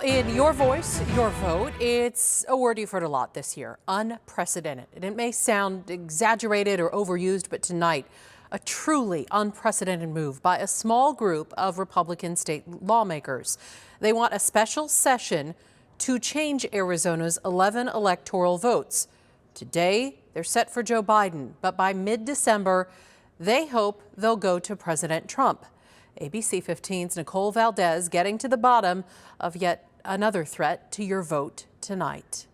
in your voice, your vote, it's a word you've heard a lot this year, unprecedented. And it may sound exaggerated or overused, but tonight, a truly unprecedented move by a small group of Republican state lawmakers. They want a special session to change Arizona's 11 electoral votes. Today, they're set for Joe Biden, but by mid-December, they hope they'll go to President Trump. ABC 15's Nicole Valdez getting to the bottom of yet another threat to your vote tonight.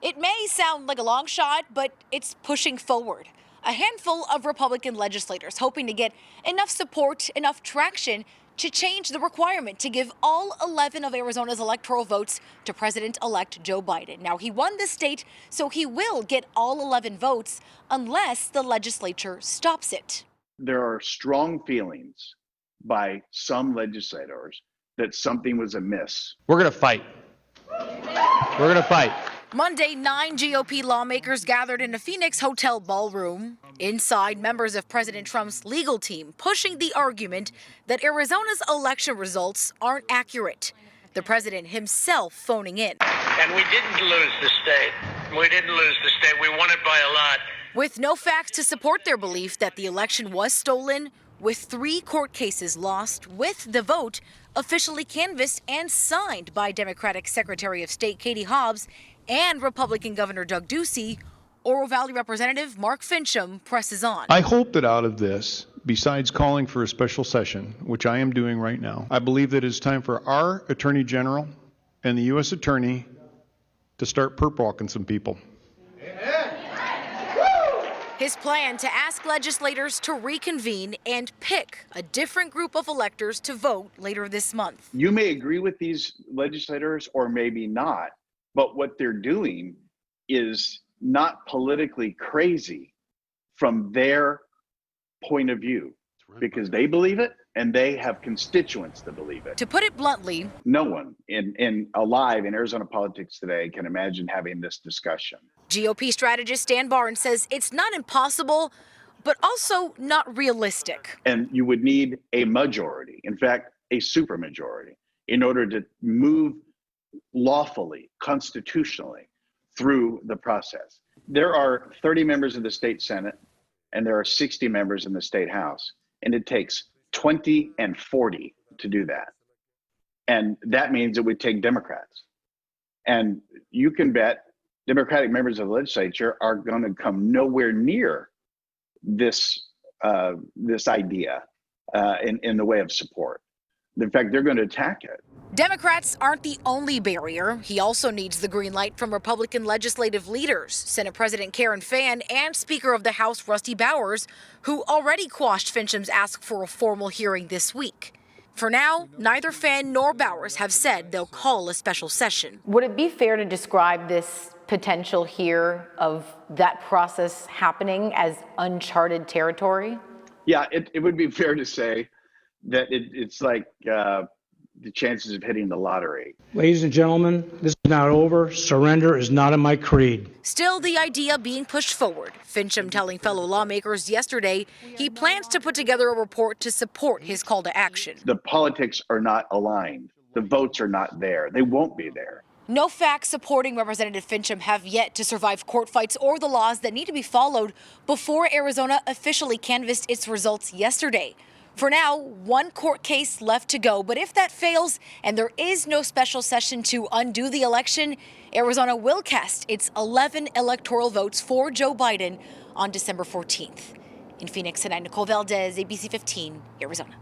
It may sound like a long shot, but it's pushing forward. A handful of Republican legislators hoping to get enough support, enough traction to change the requirement to give all 11 of Arizona's electoral votes to President-elect Joe Biden. Now, he won the state, so he will get all 11 votes unless the legislature stops it. There are strong feelings by some legislators that something was amiss. We're going to fight. We're going to fight. Monday, 9 GOP lawmakers gathered in a Phoenix hotel ballroom. Inside, members of President Trump's legal team pushing the argument that Arizona's election results aren't accurate. The president himself phoning in. And we didn't lose the state. We didn't lose the state. We won it by a lot. With no facts to support their belief that the election was stolen, with 3 court cases lost, with the vote officially canvassed and signed by Democratic Secretary of State Katie Hobbs and Republican Governor Doug Ducey, Oro Valley Representative Mark Fincham presses on. I hope that out of this, besides calling for a special session, which I am doing right now, I believe that it's time for our Attorney General and the U.S. Attorney to start perp walking some people. His plan to ask legislators to reconvene and pick a different group of electors to vote later this month. You may agree with these legislators or maybe not, but what they're doing is not politically crazy from their point of view, because they believe it and they have constituents that believe it. To put it bluntly, no one alive in Arizona politics today can imagine having this discussion. GOP strategist Dan Barnes says it's not impossible, but also not realistic. And you would need a majority, in fact, a supermajority, in order to move lawfully, constitutionally through the process. There are 30 members of the state Senate and there are 60 members in the state House, and it takes 20 and 40 to do that. And that means it would take Democrats. And you can bet Democratic members of the legislature are going to come nowhere near this idea in the way of support. In fact, they're going to attack it. Democrats aren't the only barrier. He also needs the green light from Republican legislative leaders, Senate President Karen Fann and Speaker of the House Rusty Bowers, who already quashed Fincham's ask for a formal hearing this week. For now, neither Fann nor Bowers have said they'll call a special session. Would it be fair to describe this potential here of that process happening as uncharted territory? Yeah, it would be fair to say that it's like the chances of hitting the lottery. Ladies and gentlemen, this is not over. Surrender is not in my creed. Still, the idea being pushed forward. Fincham telling fellow lawmakers yesterday he plans to put together a report to support his call to action. The politics are not aligned. The votes are not there. They won't be there. No facts supporting Representative Fincham have yet to survive court fights or the laws that need to be followed before Arizona officially canvassed its results yesterday. For now, 1 court case left to go, but if that fails and there is no special session to undo the election, Arizona will cast its 11 electoral votes for Joe Biden on December 14th. In Phoenix tonight, Nicole Valdez, ABC 15, Arizona.